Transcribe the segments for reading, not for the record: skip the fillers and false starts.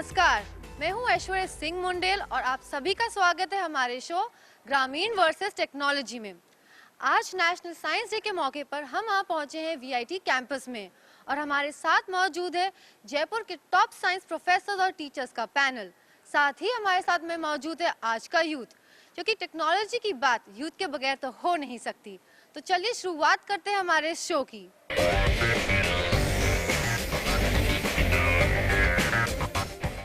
नमस्कार, मैं हूं ऐश्वर्या सिंह मुंडेल और आप सभी का स्वागत है हमारे शो ग्रामीण वर्सेस टेक्नोलॉजी में। आज नेशनल साइंस डे के मौके पर हम यहाँ पहुंचे हैं वीआईटी कैंपस में और हमारे साथ मौजूद है जयपुर के टॉप साइंस प्रोफेसर्स और टीचर्स का पैनल। साथ ही हमारे साथ में मौजूद है आज का यूथ, क्योंकि टेक्नोलॉजी की बात यूथ के बगैर तो हो नहीं सकती। तो चलिए शुरुआत करते हैं हमारे इस शो की।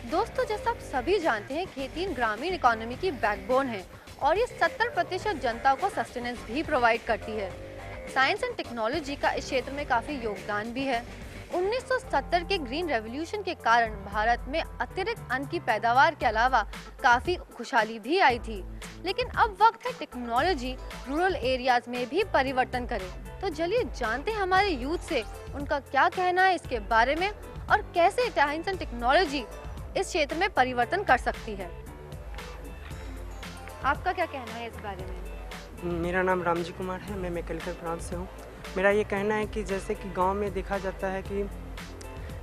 दोस्तों, जैसा आप सभी जानते हैं, खेती ग्रामीण इकोनॉमी की बैकबोन है और ये 70% जनता को सस्टेनेंस भी प्रोवाइड करती है। साइंस एंड टेक्नोलॉजी का इस क्षेत्र में काफ़ी योगदान भी है। 1970 के ग्रीन रेवोल्यूशन के कारण भारत में अतिरिक्त अन्न की पैदावार के अलावा काफ़ी खुशहाली भी आई थी। लेकिन अब वक्त है टेक्नोलॉजी रूरल एरियाज में भी परिवर्तन करे। तो चलिए जानते हैं हमारे यूथ से उनका क्या कहना है इसके बारे में और कैसे साइंस एंड टेक्नोलॉजी इस क्षेत्र में परिवर्तन कर सकती है। आपका क्या कहना है इस बारे में? मेरा नाम रामजी कुमार है, मैं मैकेनिकल ब्रांच से हूँ। मेरा ये कहना है कि जैसे कि गांव में देखा जाता है कि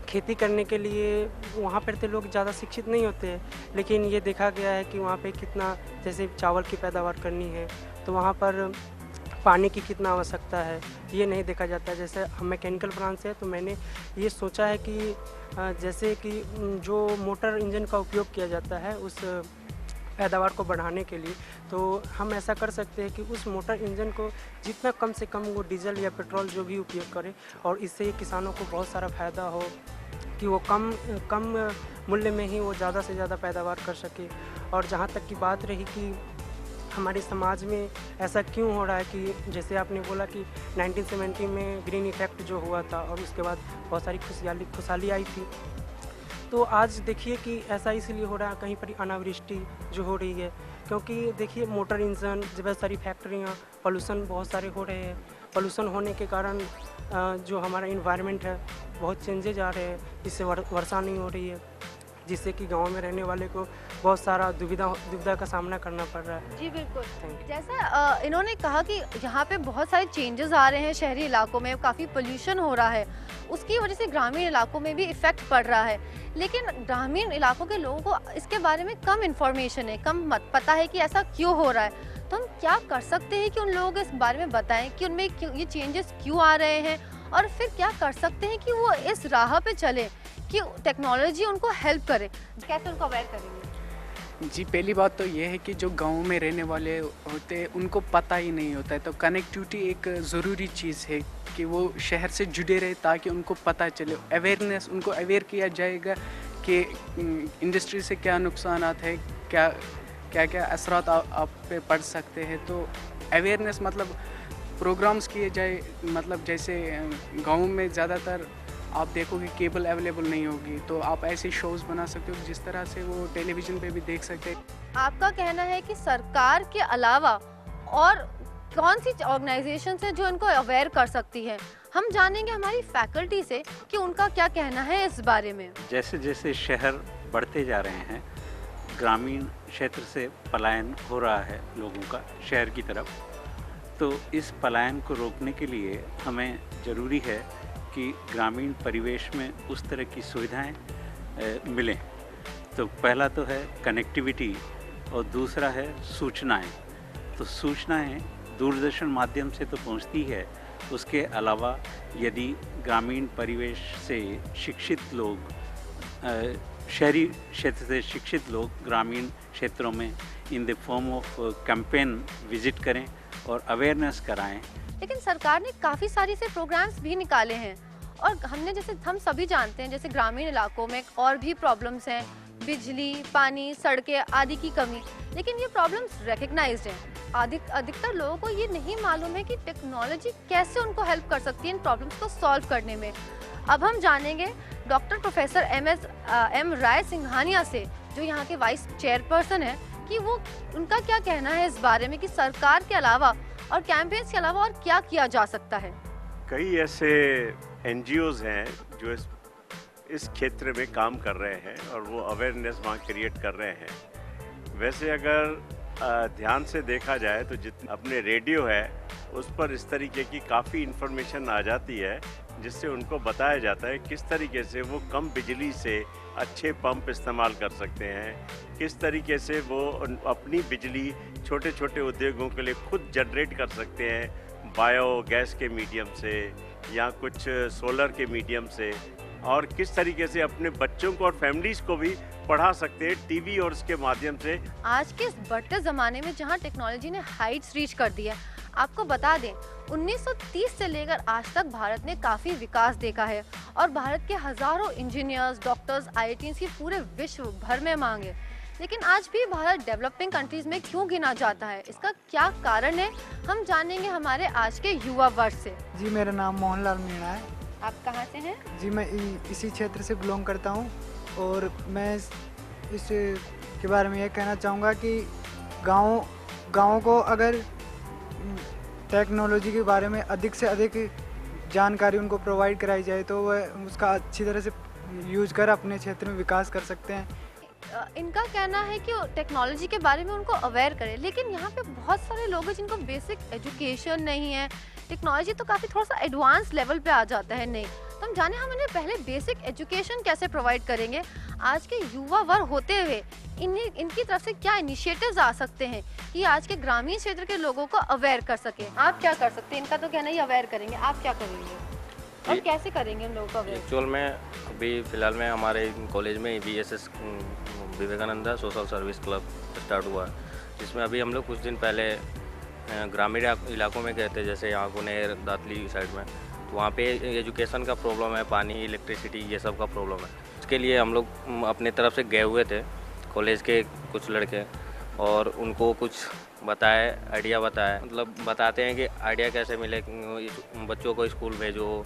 खेती करने के लिए वहाँ पर तो लोग ज़्यादा शिक्षित नहीं होते हैं, लेकिन ये देखा गया है कि वहाँ पे कितना, जैसे चावल की पैदावार करनी है तो वहाँ पर पानी की कितना आवश्यकता है ये नहीं देखा जाता। जैसे हम मैकेनिकल ब्रांच से है तो मैंने ये सोचा है कि जैसे कि जो मोटर इंजन का उपयोग किया जाता है उस पैदावार को बढ़ाने के लिए, तो हम ऐसा कर सकते हैं कि उस मोटर इंजन को जितना कम से कम वो डीजल या पेट्रोल जो भी उपयोग करे और इससे किसानों को बहुत सारा फ़ायदा हो कि वो कम मूल्य में ही वो ज़्यादा से ज़्यादा पैदावार कर सके। और जहाँ तक की बात रही कि हमारे समाज में ऐसा क्यों हो रहा है कि जैसे आपने बोला कि 1970 में ग्रीन इफेक्ट जो हुआ था और उसके बाद बहुत सारी खुशहाली आई थी, तो आज देखिए कि ऐसा इसलिए हो रहा है, कहीं पर अनावृष्टि जो हो रही है, क्योंकि देखिए मोटर इंजन, बहुत सारी फैक्ट्रियाँ, पोल्यूशन बहुत सारे हो रहे हैं। पोल्यूशन होने के कारण जो हमारा इन्वायरमेंट है बहुत चेंजेज आ रहे हैं, इससे वर्षा नहीं हो रही है, जिससे कि गांव में रहने वाले को बहुत सारा दुविधा का सामना करना पड़ रहा है। जी बिल्कुल, जैसा इन्होंने कहा कि यहाँ पे बहुत सारे चेंजेस आ रहे हैं, शहरी इलाकों में काफ़ी पोल्यूशन हो रहा है, उसकी वजह से ग्रामीण इलाकों में भी इफ़ेक्ट पड़ रहा है। लेकिन ग्रामीण इलाकों के लोगों को इसके बारे में कम इन्फॉर्मेशन है, कम पता है कि ऐसा क्यों हो रहा है। तो हम क्या कर सकते हैं कि उन लोगों को इस बारे में बताएं कि उनमें ये चेंजेस क्यों आ रहे हैं और फिर क्या कर सकते हैं कि वो इस राह पे चले कि टेक्नोलॉजी उनको हेल्प करे। कैसे उनको अवेयर करेंगे? जी, पहली बात तो ये है कि जो गांव में रहने वाले होते हैं उनको पता ही नहीं होता है, तो कनेक्टिविटी एक ज़रूरी चीज़ है कि वो शहर से जुड़े रहे ताकि उनको पता चले। अवेयरनेस, उनको अवेयर किया जाएगा कि इंडस्ट्री से क्या नुकसानात है, क्या क्या क्या असरात आप पे पड़ सकते हैं। तो अवेयरनेस मतलब प्रोग्राम्स किए जाए, मतलब जैसे गाँव में ज़्यादातर आप देखोगे केबल अवेलेबल नहीं होगी, तो आप ऐसे शोज़ बना सकते हो जिस तरह से वो टेलीविज़न पे भी देख सकते हैं। आपका कहना है कि सरकार के अलावा और कौन सी ऑर्गेनाइजेशन है जो इनको अवेयर कर सकती है? हम जानेंगे हमारी फैकल्टी से कि उनका क्या कहना है इस बारे में। जैसे जैसे शहर बढ़ते जा रहे हैं, ग्रामीण क्षेत्र से पलायन हो रहा है लोगों का शहर की तरफ, तो इस पलायन को रोकने के लिए हमें ज़रूरी है कि ग्रामीण परिवेश में उस तरह की सुविधाएं मिलें। तो पहला तो है कनेक्टिविटी और दूसरा है सूचनाएं। तो सूचनाएं दूरदर्शन माध्यम से तो पहुंचती है, उसके अलावा यदि ग्रामीण परिवेश से शिक्षित लोग, शहरी क्षेत्र से शिक्षित लोग ग्रामीण क्षेत्रों में in the form of campaign visit करें और अवेयरनेस कराएं। लेकिन सरकार ने काफ़ी सारे से प्रोग्राम्स भी निकाले हैं और जैसे हम सभी जानते हैं, जैसे ग्रामीण इलाकों में और भी प्रॉब्लम्स हैं, बिजली, पानी, सड़कें आदि की कमी। लेकिन ये प्रॉब्लम्स रिकग्नाइज्ड हैं। अधिकतर लोगों को ये नहीं मालूम है कि टेक्नोलॉजी कैसे उनको हेल्प कर सकती है इन प्रॉब्लम्स को सॉल्व करने में। अब हम जानेंगे डॉक्टर प्रोफेसर एम राय सिंघानिया से, जो यहाँ के वाइस चेयरपर्सन है, कि वो उनका क्या कहना है इस बारे में कि सरकार के अलावा और कैंपेन्स के अलावा और क्या किया जा सकता है। कई ऐसे एनजीओज हैं जो इस क्षेत्र में काम कर रहे हैं और वो अवेयरनेस वहाँ क्रिएट कर रहे हैं। वैसे अगर ध्यान से देखा जाए तो जितने अपने रेडियो है उस पर इस तरीके की काफ़ी इन्फॉर्मेशन आ जाती है जिससे उनको बताया जाता है किस तरीके से वो कम बिजली से अच्छे पंप इस्तेमाल कर सकते हैं, किस तरीके से वो अपनी बिजली छोटे छोटे उद्योगों के लिए खुद जनरेट कर सकते हैं बायो गैस के मीडियम से या कुछ सोलर के मीडियम से, और किस तरीके से अपने बच्चों को और फैमिलीज़ को भी पढ़ा सकते हैं टीवी और उसके माध्यम से। आज के इस बढ़ते ज़माने में जहां टेक्नोलॉजी ने हाइट्स रीच कर दी है, आपको बता दें 1930 से लेकर आज तक भारत ने काफ़ी विकास देखा है और भारत के हज़ारों इंजीनियर्स, डॉक्टर्स, IITs की पूरे विश्व भर में मांग है। लेकिन आज भी भारत डेवलपिंग कंट्रीज़ में क्यों गिना जाता है, इसका क्या कारण है, हम जानेंगे हमारे आज के युवा वर्ग से। जी, मेरा नाम मोहनलाल मीणा है। आप कहाँ से हैं? जी, मैं इसी क्षेत्र से बिलोंग करता हूँ और मैं इस के बारे में ये कहना चाहूँगा कि गाँव को अगर टेक्नोलॉजी के बारे में अधिक से अधिक जानकारी उनको प्रोवाइड कराई जाए तो वह उसका अच्छी तरह से यूज कर अपने क्षेत्र में विकास कर सकते हैं। इनका कहना है कि टेक्नोलॉजी के बारे में उनको अवेयर करें, लेकिन यहाँ पे बहुत सारे लोग हैं जिनको बेसिक एजुकेशन नहीं है। टेक्नोलॉजी तो काफ़ी थोड़ा सा एडवांस लेवल पे आ जाता है नहीं, तो हम जाने हम इन्हें पहले बेसिक एजुकेशन कैसे प्रोवाइड करेंगे। आज के युवा वर्ग होते हुए इनकी तरफ से क्या इनिशिएटिव्स आ सकते हैं कि आज के ग्रामीण क्षेत्र के लोगों को अवेयर कर सकें। आप क्या कर सकते हैं? इनका तो कहना ही अवेयर करेंगे, आप क्या करेंगे और कैसे करेंगे उन लोगों को अवेयर? एक्चुअल में अभी फ़िलहाल में हमारे कॉलेज में VSS Vivekananda social service club start हुआ, जिसमें अभी हम लोग कुछ दिन पहले ग्रामीण इलाकों में गए थे, जैसे यहाँ गुनेर दातली साइड में, तो वहाँ पे एजुकेशन का प्रॉब्लम है, पानी, इलेक्ट्रिसिटी, ये सब का प्रॉब्लम है। उसके लिए हम लोग अपने तरफ से गए हुए थे, कॉलेज के कुछ लड़के, और उनको कुछ बताए, आइडिया बताए, मतलब बताते हैं कि आइडिया कैसे मिले, बच्चों को स्कूल भेजो,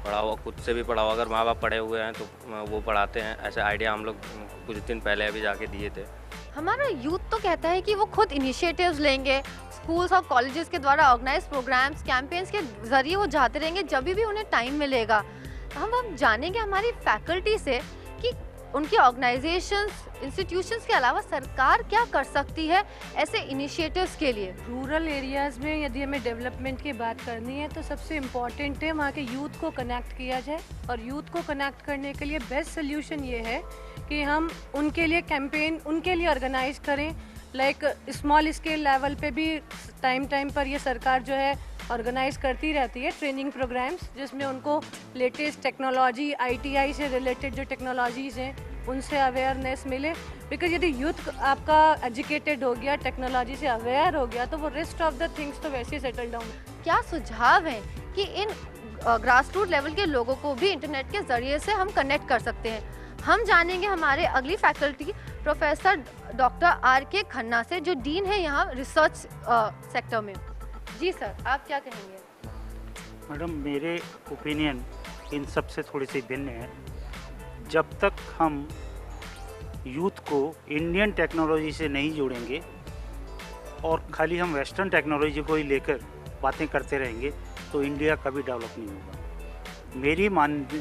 पढ़ाओ, खुद से भी पढ़ाओ, अगर माँ बाप पढ़े हुए हैं तो वो पढ़ाते हैं, ऐसे आइडिया हम लोग कुछ दिन पहले अभी जाके दिए थे। हमारा यूथ तो कहता है कि वो खुद इनिशिएटिव्स लेंगे, स्कूल्स और कॉलेजेस के द्वारा ऑर्गेनाइज प्रोग्राम्स, कैंपेन्स के जरिए वो जाते रहेंगे जब भी उन्हें टाइम मिलेगा। हम जानेंगे हमारी फैकल्टी से कि उनकी ऑर्गेनाइजेशंस, इंस्टीट्यूशंस के अलावा सरकार क्या कर सकती है ऐसे इनिशिएटिव्स के लिए। रूरल एरियाज़ में यदि हमें डेवलपमेंट की बात करनी है तो सबसे इम्पॉर्टेंट है वहाँ के यूथ को कनेक्ट किया जाए, और यूथ को कनेक्ट करने के लिए बेस्ट सोल्यूशन ये है कि हम उनके लिए कैंपेन उनके लिए ऑर्गेनाइज करें। लाइक स्मॉल स्केल लेवल पे भी टाइम पर ये सरकार जो है ऑर्गेनाइज करती रहती है ट्रेनिंग प्रोग्राम्स, जिसमें उनको लेटेस्ट टेक्नोलॉजी, ITI से रिलेटेड जो टेक्नोलॉजीज़ हैं उनसे अवेयरनेस मिले। बिकॉज यदि यूथ आपका एजुकेटेड हो गया, टेक्नोलॉजी से अवेयर हो गया, तो वो रेस्ट ऑफ द थिंग्स तो वैसे ही सेटल डाउन। क्या सुझाव हैं कि इन ग्रास रूट लेवल के लोगों को भी इंटरनेट के जरिए से हम कनेक्ट कर सकते हैं? हम जानेंगे हमारे अगली faculty professor doctor RK Khanna से, जो डीन है यहाँ रिसर्च सेक्टर में। जी सर, आप क्या कहेंगे? मैडम, मेरे ओपिनियन इन सब से थोड़ी सी भिन्न है। जब तक हम यूथ को इंडियन टेक्नोलॉजी से नहीं जोड़ेंगे और खाली हम वेस्टर्न टेक्नोलॉजी को ही लेकर बातें करते रहेंगे तो इंडिया कभी डेवलप नहीं होगा। मेरी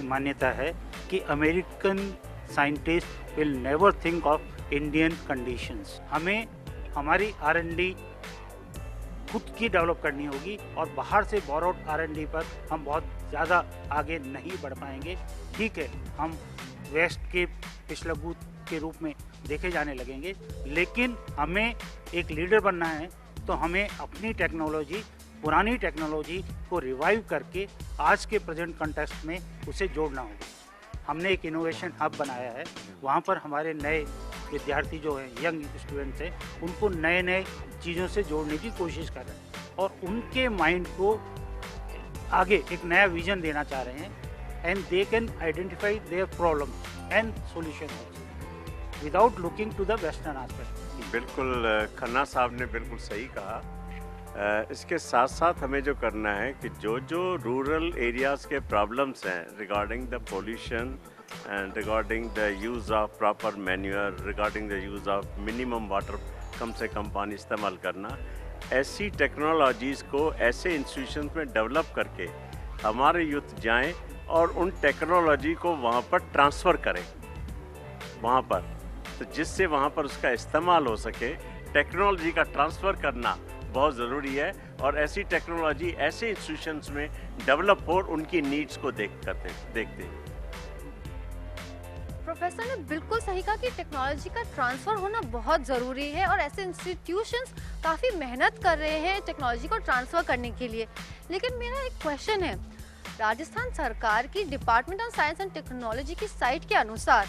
मान्यता है कि American scientist will never think of Indian conditions. हमें हमारी R&D खुद की डेवलप करनी होगी और बाहर से बोरोड R&D पर हम बहुत ज़्यादा आगे नहीं बढ़ पाएंगे। ठीक है, हम वेस्ट के पिछलगू के रूप में देखे जाने लगेंगे, लेकिन हमें एक लीडर बनना है तो हमें अपनी टेक्नोलॉजी, पुरानी टेक्नोलॉजी को रिवाइव करके आज के प्रेजेंट कॉन्टेक्स्ट में उसे जोड़ना होगा। हमने एक इनोवेशन हब बनाया है, वहाँ पर हमारे नए विद्यार्थी जो हैं, यंग स्टूडेंट्स हैं, उनको नए नए चीज़ों से जोड़ने की कोशिश कर रहे हैं और उनके माइंड को आगे एक नया विजन देना चाह रहे हैं। And they can identify their problem and solution without looking to the western aspect. बिल्कुल, खन्ना साहब ने बिल्कुल सही कहा। इसके साथ साथ हमें जो करना है कि जो रूरल एरियाज़ के प्रॉब्लम्स हैं regarding the pollution and regarding the use of proper manure, regarding the use of minimum water, कम से कम पानी इस्तेमाल करना, ऐसी टेक्नोलॉजीज़ को ऐसे इंस्टीट्यूशंस में डेवलप करके हमारे यूथ जाएं और उन टेक्नोलॉजी को वहाँ पर ट्रांसफ़र करें वहाँ पर, तो जिससे वहाँ पर उसका इस्तेमाल हो सके। टेक्नोलॉजी का ट्रांसफ़र करना बहुत ज़रूरी है और ऐसी टेक्नोलॉजी ऐसे इंस्टीट्यूशंस में डेवलप हो, उनकी नीड्स को देखते हैं। प्रोफेसर ने बिल्कुल सही कहा कि टेक्नोलॉजी का ट्रांसफ़र होना बहुत ज़रूरी है और ऐसे इंस्टीट्यूशंस काफ़ी मेहनत कर रहे हैं टेक्नोलॉजी को ट्रांसफ़र करने के लिए। लेकिन मेरा एक क्वेश्चन है, राजस्थान सरकार की department of science and technology की साइट के अनुसार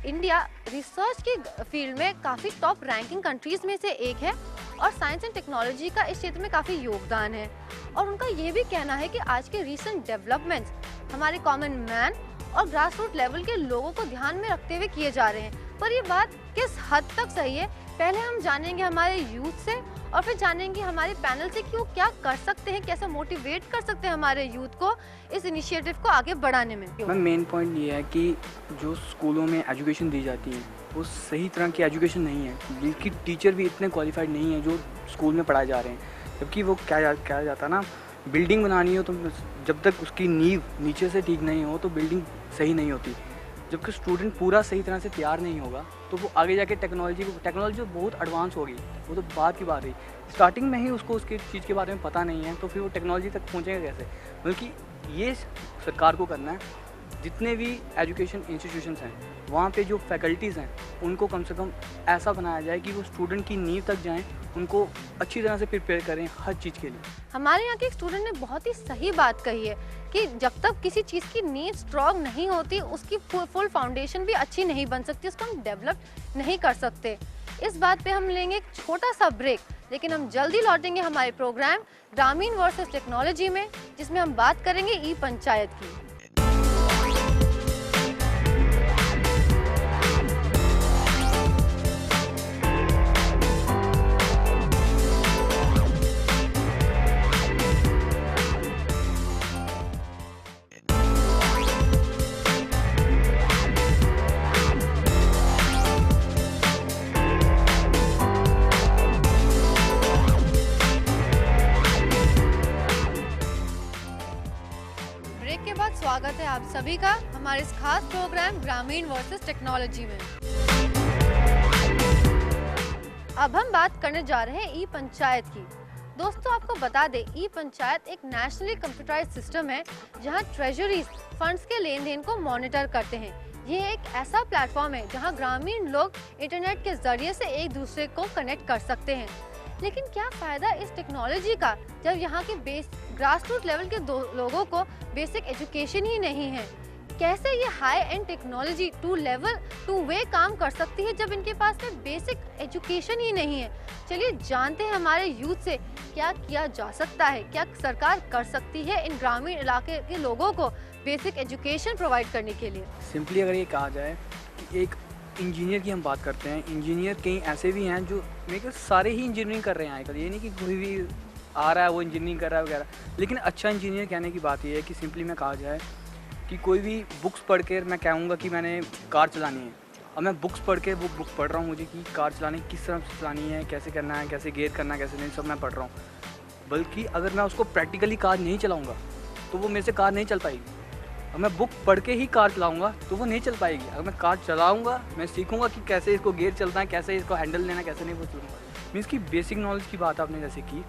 इंडिया रिसर्च की फील्ड में काफ़ी टॉप रैंकिंग कंट्रीज़ में से एक है और साइंस एंड टेक्नोलॉजी का इस क्षेत्र में काफ़ी योगदान है। और उनका ये भी कहना है कि आज के रीसेंट डेवलपमेंट्स हमारे कॉमन मैन और ग्रास रूट लेवल के लोगों को ध्यान में रखते हुए किए जा रहे हैं। पर ये बात किस हद तक सही है, पहले हम जानेंगे हमारे यूथ से और फिर जानेंगे हमारे पैनल से कि वो क्या कर सकते हैं, कैसे मोटिवेट कर सकते हैं हमारे यूथ को इस इनिशिएटिव को आगे बढ़ाने में। मैम मेन पॉइंट ये है कि जो स्कूलों में एजुकेशन दी जाती है वो सही तरह की एजुकेशन नहीं है, बल्कि टीचर भी इतने क्वालिफाइड नहीं है जो स्कूल में पढ़ाए जा रहे हैं। जबकि वो क्या जाता है ना, बिल्डिंग बनानी हो तो जब तक उसकी नींव नीचे से ठीक नहीं हो तो बिल्डिंग सही नहीं होती। जबकि स्टूडेंट पूरा सही तरह से तैयार नहीं होगा तो वो आगे जाके टेक्नोलॉजी बहुत एडवांस होगी, वो तो बात की बात रही। स्टार्टिंग में ही उसको उसकी चीज़ के बारे में पता नहीं है तो फिर वो टेक्नोलॉजी तक पहुँचेगा कैसे। बल्कि ये सरकार को करना है, जितने भी एजुकेशन इंस्टीट्यूशंस हैं वहाँ पे जो फैकल्टीज़ हैं उनको कम से कम ऐसा बनाया जाए कि वो स्टूडेंट की नींव तक जाएं, उनको अच्छी तरह से प्रिपेयर करें हर चीज़ के लिए। हमारे यहाँ के एक स्टूडेंट ने बहुत ही सही बात कही है कि जब तक किसी चीज़ की नींव स्ट्रॉन्ग नहीं होती उसकी फुल फाउंडेशन भी अच्छी नहीं बन सकती, उसको हम डेवलप नहीं कर सकते। इस बात पे हम लेंगे एक छोटा सा ब्रेक, लेकिन हम जल्दी लौटेंगे हमारे प्रोग्राम ग्रामीण वर्सेस टेक्नोलॉजी में, जिसमें हम बात करेंगे ई पंचायत की। स्वागत है आप सभी का हमारे इस खास प्रोग्राम ग्रामीण वर्सेस टेक्नोलॉजी में। अब हम बात करने जा रहे हैं ई पंचायत की। दोस्तों आपको बता दें, ई पंचायत एक नेशनली कंप्यूटराइज्ड सिस्टम है जहां ट्रेजरीज फंड्स के लेन देन को मॉनिटर करते हैं। ये एक ऐसा प्लेटफॉर्म है जहां ग्रामीण लोग इंटरनेट के जरिए से एक दूसरे को कनेक्ट कर सकते हैं। लेकिन क्या फ़ायदा इस टेक्नोलॉजी का जब यहाँ के ग्रास रूट लेवल के लोगों को बेसिक एजुकेशन ही नहीं है? कैसे ये high and technology two way काम कर सकती है जब इनके पास में बेसिक एजुकेशन ही नहीं है? चलिए जानते हैं हमारे यूथ से क्या किया जा सकता है, क्या सरकार कर सकती है इन ग्रामीण इलाके के लोगों को बेसिक एजुकेशन प्रोवाइड करने के लिए। सिंपली अगर ये कहा जाए कि एक इंजीनियर की हम बात करते हैं, इंजीनियर कई ऐसे भी हैं जो मेरे ख्याल सारे ही इंजीनियरिंग कर रहे हैं आजकल। ये नहीं कि कोई भी आ रहा है वो इंजीनियरिंग कर रहा है वगैरह। लेकिन अच्छा इंजीनियर कहने की बात ये है कि सिंपली मैं कहा जाए कि कोई भी बुक्स पढ़ कर मैं कहूँगा कि मैंने कार चलानी है, और मैं बुक्स पढ़ के वो बुक पढ़ रहा हूँ मुझे कि कार चलानी किस तरह से चलानी है, कैसे करना है, कैसे गियर करना है, कैसे नहीं, सब मैं पढ़ रहा हूँ। बल्कि अगर मैं उसको प्रैक्टिकली कार नहीं चलाऊँगा तो वो मेरे से कार नहीं चल पाएगी। और मैं बुक पढ़ के ही कार चलाऊँगा तो वो नहीं चल पाएगी। अगर मैं कार चलाऊँगा, मैं सीखूँगा कि कैसे इसको गियर चलता है, कैसे इसको हैंडल लेना, कैसे नहीं, वो चलूँगा। मीन्स की बेसिक नॉलेज की बात आपने जैसे की,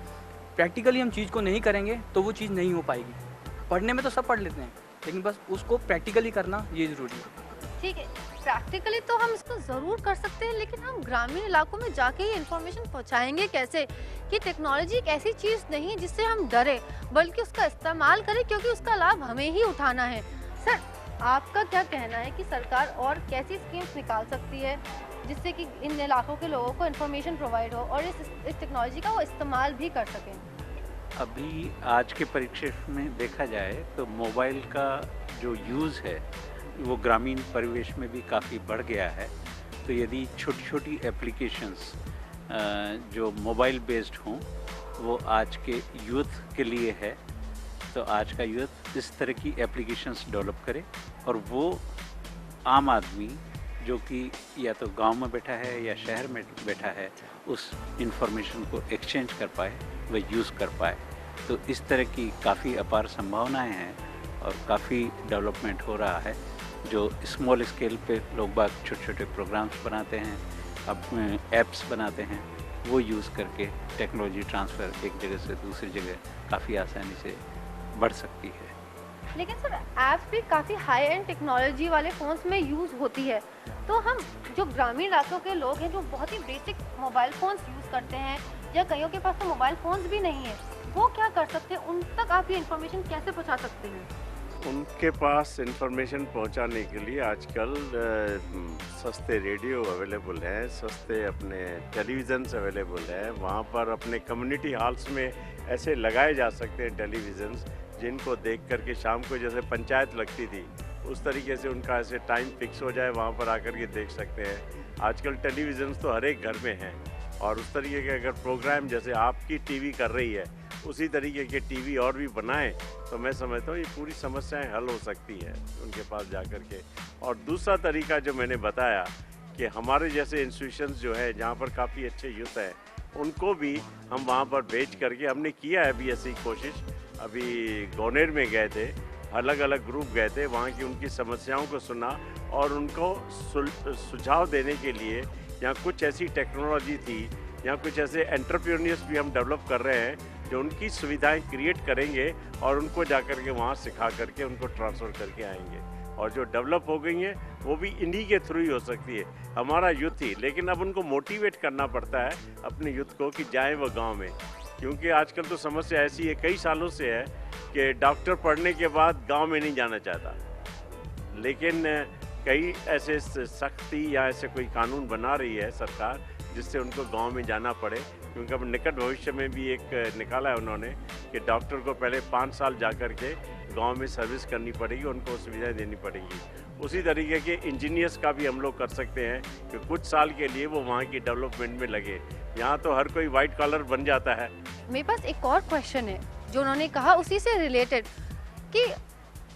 प्रैक्टिकली हम चीज़ को नहीं करेंगे तो वो चीज़ नहीं हो पाएगी। पढ़ने में तो सब पढ़ लेते हैं, लेकिन बस उसको प्रैक्टिकली करना ये ज़रूरी है। ठीक है, प्रैक्टिकली तो हम इसको ज़रूर कर सकते हैं, लेकिन हम ग्रामीण इलाकों में जाके ये इन्फॉर्मेशन पहुंचाएंगे कैसे कि टेक्नोलॉजी एक ऐसी चीज़ नहीं है जिससे हम डरें, बल्कि उसका इस्तेमाल करें, क्योंकि उसका लाभ हमें ही उठाना है। सर, आपका क्या कहना है कि सरकार और कैसी स्कीम्स निकाल सकती है जिससे कि इन इलाकों के लोगों को इन्फॉर्मेशन प्रोवाइड हो और इस टेक्नोलॉजी का वो इस्तेमाल भी कर सकें? अभी आज के परिप्रेक्ष्य में देखा जाए तो मोबाइल का जो यूज़ है वो ग्रामीण परिवेश में भी काफ़ी बढ़ गया है। तो यदि छोटी छोटी एप्लीकेशंस जो मोबाइल बेस्ड हों वो आज के यूथ के लिए है, तो आज का यूथ इस तरह की एप्लीकेशंस डेवलप करे और वो आम आदमी जो कि या तो गांव में बैठा है या शहर में बैठा है उस इंफॉर्मेशन को एक्सचेंज कर पाए, वह यूज़ कर पाए। तो इस तरह की काफ़ी अपार संभावनाएं हैं और काफ़ी डेवलपमेंट हो रहा है। जो स्मॉल स्केल पे लोग बाग छोटे छोटे प्रोग्राम्स बनाते हैं, अपने ऐप्स बनाते हैं, वो यूज़ करके टेक्नोलॉजी ट्रांसफ़र एक जगह से दूसरी जगह काफ़ी आसानी से बढ़ सकती है। लेकिन सर ऐप्स भी काफ़ी हाई एंड टेक्नोलॉजी वाले फ़ोन्स में यूज़ होती है, तो हम जो ग्रामीण इलाकों के लोग हैं जो बहुत ही बेसिक मोबाइल फ़ोन्स यूज़ करते हैं या कईयों के पास तो मोबाइल फ़ोन्स भी नहीं है, वो क्या कर सकते हैं? उन तक आप ये इन्फॉर्मेशन कैसे पहुंचा सकते हैं? उनके पास इंफॉर्मेशन पहुंचाने के लिए आजकल सस्ते रेडियो अवेलेबल हैं, सस्ते अपने टेलीविज़न्स अवेलेबल हैं। वहाँ पर अपने कम्युनिटी हॉल्स में ऐसे लगाए जा सकते हैं टेलीविज़न्स, जिनको देख करके शाम को जैसे पंचायत लगती थी उस तरीके से उनका ऐसे टाइम फिक्स हो जाए, वहाँ पर आकर के देख सकते हैं। आजकल टेलीविज़न्स तो हर एक घर में हैं और उस तरीके के अगर प्रोग्राम जैसे आपकी टीवी कर रही है उसी तरीके के टीवी और भी बनाएं तो मैं समझता हूँ ये पूरी समस्याएं हल हो सकती है उनके पास जाकर के। और दूसरा तरीका जो मैंने बताया कि हमारे जैसे इंस्टीट्यूशंस जो है जहाँ पर काफ़ी अच्छे यूथ हैं उनको भी हम वहाँ पर भेज करके हमने किया है अभी ऐसी कोशिश। अभी गौनेर में गए थे, अलग अलग ग्रुप गए थे, वहाँ की उनकी समस्याओं को सुना और उनको सुझाव देने के लिए यहाँ कुछ ऐसी टेक्नोलॉजी थी, यहाँ कुछ ऐसे एंटरप्रेन्योर्स भी हम डेवलप कर रहे हैं जो उनकी सुविधाएं क्रिएट करेंगे और उनको जाकर के वहाँ सिखा करके उनको ट्रांसफ़र करके आएंगे। और जो डेवलप हो गई हैं वो भी इन्हीं के थ्रू ही हो सकती है, हमारा यूथ ही। लेकिन अब उनको मोटिवेट करना पड़ता है अपने यूथ को कि जाएं वो गांव में, क्योंकि आजकल तो समस्या ऐसी है कई सालों से है कि डॉक्टर पढ़ने के बाद गांव में नहीं जाना चाहता। लेकिन कई ऐसे सख्ती या ऐसे कोई कानून बना रही है सरकार जिससे उनको गांव में जाना पड़े, क्योंकि अब निकट भविष्य में भी एक निकाला है उन्होंने कि डॉक्टर को पहले 5 साल जाकर के गांव में सर्विस करनी पड़ेगी, उनको सुविधाएं देनी पड़ेगी। उसी तरीके के इंजीनियर्स का भी हम लोग कर सकते हैं कि कुछ साल के लिए वो वहाँ की डेवलपमेंट में लगे। यहाँ तो हर कोई वाइट कॉलर बन जाता है। मेरे पास एक और क्वेश्चन है जो उन्होंने कहा उसी से रिलेटेड कि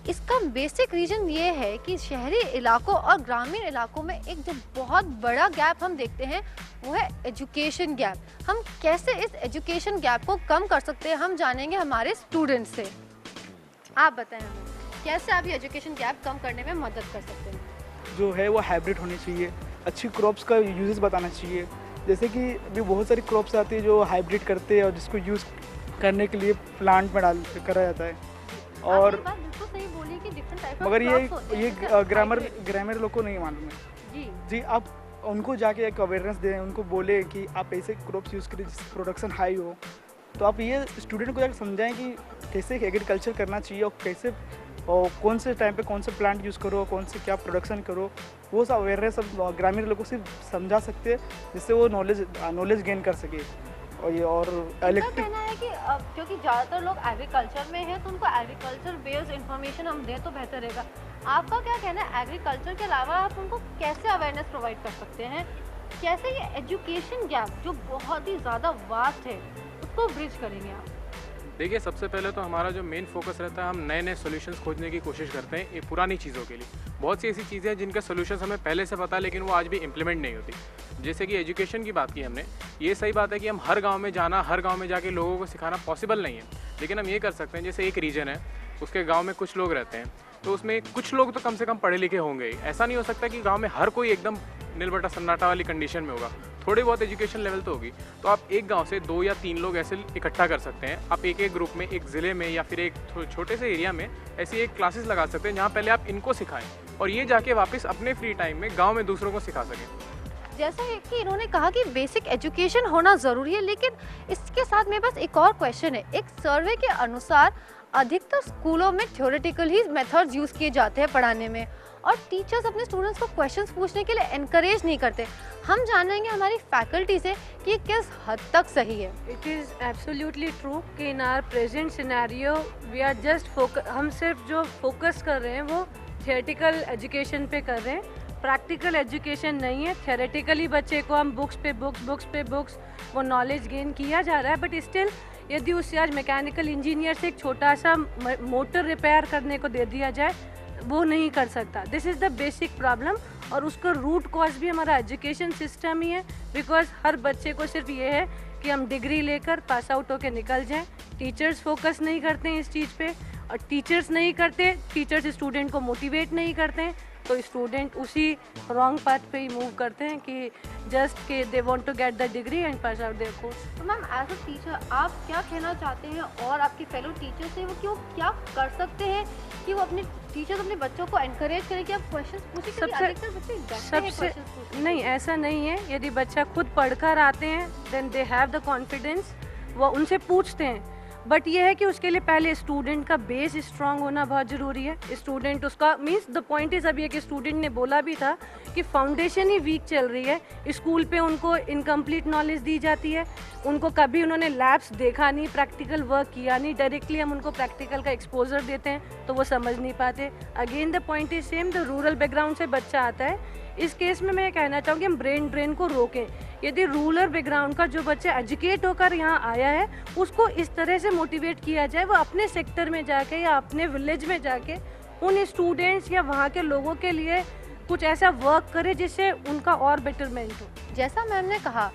इसका बेसिक रीज़न ये है कि शहरी इलाकों और ग्रामीण इलाकों में एक जो बहुत बड़ा गैप हम देखते हैं वो है एजुकेशन गैप। हम कैसे इस एजुकेशन गैप को कम कर सकते हैं, हम जानेंगे हमारे स्टूडेंट से। आप बताएं हमें कैसे आप ये एजुकेशन गैप कम करने में मदद कर सकते हैं? जो है वो हाइब्रिड होनी चाहिए, अच्छी क्रॉप्स का यूजेस बताना चाहिए। जैसे कि अभी बहुत सारी क्रॉप्स आती है जो हाइब्रिड करते हैं और जिसको यूज़ करने के लिए प्लांट में करा जाता है। और मगर ये ग्रामर लोग को नहीं मालूम है जी। आप उनको जाके एक अवेयरनेस दें, उनको बोले कि आप ऐसे क्रॉप्स यूज़ करें जिसकी प्रोडक्शन हाई हो। तो आप ये स्टूडेंट को जाकर समझाएं कि कैसे एग्रीकल्चर करना चाहिए और कैसे और कौन से टाइम पे कौन से प्लांट यूज़ करो, कौन से क्या प्रोडक्शन करो, वो सब अवेयरनेस सब ग्रामीण लोगों से समझा सकते हैं जिससे वो नॉलेज गेन कर सके। और ये और कहना है कि क्योंकि ज़्यादातर लोग एग्रीकल्चर में हैं तो उनको एग्रीकल्चर बेस्ड इन्फॉर्मेशन हम दें तो बेहतर रहेगा। आपका क्या कहना है, एग्रीकल्चर के अलावा आप उनको कैसे अवेयरनेस प्रोवाइड कर सकते हैं? कैसे ये एजुकेशन गैप जो बहुत ही ज़्यादा वास्ट है उसको ब्रिज करेंगे आप? देखिए, सबसे पहले तो हमारा जो मेन फोकस रहता है, हम नए नए सॉल्यूशंस खोजने की कोशिश करते हैं ये पुरानी चीज़ों के लिए। बहुत सी ऐसी चीज़ें हैं जिनके सॉल्यूशंस हमें पहले से पता है लेकिन वो आज भी इम्प्लीमेंट नहीं होती। जैसे कि एजुकेशन की बात की हमने, ये सही बात है कि हम हर गांव में जाना, हर गांव में जाके लोगों को सिखाना पॉसिबल नहीं है, लेकिन हम ये कर सकते हैं। जैसे एक रीजन है, उसके गाँव में कुछ लोग रहते हैं तो उसमें कुछ लोग तो कम से कम पढ़े लिखे होंगे ही। ऐसा नहीं हो सकता कि गाँव में हर कोई एकदम नीलबटा सन्नाटा वाली कंडीशन में होगा, थोड़ी बहुत एजुकेशन लेवल तो होगी। तो आप एक गांव से 2 या 3 लोग ऐसे इकट्ठा कर सकते हैं। आप एक एक ग्रुप में, एक ज़िले में या फिर एक छोटे से एरिया में ऐसी एक क्लासेस लगा सकते हैं जहां पहले आप इनको सिखाएं और ये जाके वापस अपने फ्री टाइम में गांव में दूसरों को सिखा सकें। जैसा कि इन्होंने कहा कि बेसिक एजुकेशन होना ज़रूरी है, लेकिन इसके साथ मेरे पास एक और क्वेश्चन है। एक सर्वे के अनुसार अधिकतर स्कूलों में थ्योरेटिकल ही मेथड्स यूज़ किए जाते हैं पढ़ाने में और टीचर्स अपने स्टूडेंट्स को क्वेश्चंस पूछने के लिए एनकरेज नहीं करते। हम जानेंगे हमारी फैकल्टी से कि किस हद तक सही है। इट इज़ एब्सोल्युटली ट्रू कि in our present scenario we are just हम सिर्फ जो फोकस कर रहे हैं वो थियोरेटिकल एजुकेशन पे कर रहे हैं, प्रैक्टिकल एजुकेशन नहीं है। थियोरेटिकली बच्चे को हम बुक्स पे बुक्स वो नॉलेज गेन किया जा रहा है, बट स्टिल यदि उससे आज मैकेनिकल इंजीनियर से एक छोटा सा मोटर रिपेयर करने को दे दिया जाए वो नहीं कर सकता। This is the basic problem और उसका रूट कॉज भी हमारा एजुकेशन सिस्टम ही है। बिकॉज हर बच्चे को सिर्फ ये है कि हम डिग्री लेकर पास आउट होकर निकल जाएं। टीचर्स फोकस नहीं करते हैं इस चीज़ पे और टीचर्स नहीं करते, टीचर्स स्टूडेंट को मोटिवेट नहीं करते हैं। तो स्टूडेंट उसी रॉन्ग पाथ पे ही मूव करते हैं कि जस्ट कि they want to get the degree and pass out their course. तो मैम एज अ टीचर आप क्या कहना चाहते हैं और आपके फेलो टीचर्स हैं वो क्यों क्या कर सकते हैं कि वो अपने टीचर्स अपने बच्चों को एनकरेज करें कि आप क्वेश्चंस पूछें, क्योंकि अधिकतर बच्चे डरते हैं क्वेश्चंस पूछने नहीं, ऐसा नहीं है। यदि बच्चा खुद पढ़कर आते हैं then they have the confidence, वो उनसे पूछते हैं। बट ये है कि उसके लिए पहले स्टूडेंट का बेस स्ट्रांग होना बहुत ज़रूरी है। स्टूडेंट उसका मीन्स द पॉइंट इज़ अभी कि स्टूडेंट ने बोला भी था कि फाउंडेशन ही वीक चल रही है। स्कूल पे उनको इनकम्प्लीट नॉलेज दी जाती है, उनको कभी उन्होंने लैब्स देखा नहीं, प्रैक्टिकल वर्क किया नहीं। डायरेक्टली हम उनको प्रैक्टिकल का एक्सपोजर देते हैं तो वो समझ नहीं पाते। Again the point is same, the rural background से बच्चा आता है। इस केस में मैं ये कहना चाहूँगी हम ब्रेन ड्रेन को रोकें। यदि रूरल बैकग्राउंड का जो बच्चा एजुकेट होकर यहाँ आया है उसको इस तरह से मोटिवेट किया जाए, वो अपने सेक्टर में जाके या अपने विलेज में जाके उन स्टूडेंट्स या वहाँ के लोगों के लिए कुछ ऐसा वर्क करे जिससे उनका और बेटरमेंट हो। जैसा मैम ने कहा,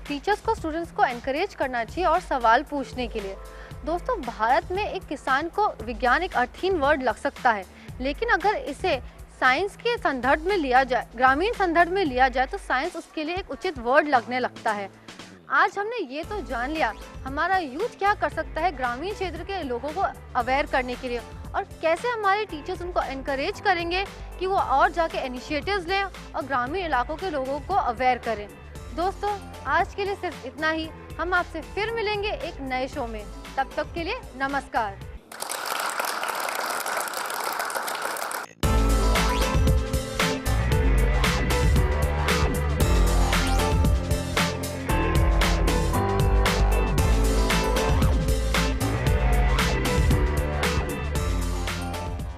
टीचर्स को स्टूडेंट्स को एनकरेज करना चाहिए और सवाल पूछने के लिए। दोस्तों, भारत में एक किसान को विज्ञान एक अर्थहीन वर्ड लग सकता है, लेकिन अगर इसे साइंस के संदर्भ में लिया जाए, ग्रामीण संदर्भ में लिया जाए, तो साइंस उसके लिए एक उचित वर्ड लगने लगता है। आज हमने ये तो जान लिया हमारा यूथ क्या कर सकता है ग्रामीण क्षेत्र के लोगों को अवेयर करने के लिए, और कैसे हमारे टीचर्स उनको एनकरेज करेंगे कि वो और जाके इनिशिएटिव्स लें और ग्रामीण इलाकों के लोगों को अवेयर करें। दोस्तों, आज के लिए सिर्फ इतना ही। हम आपसे फिर मिलेंगे एक नए शो में। तब तक के लिए नमस्कार।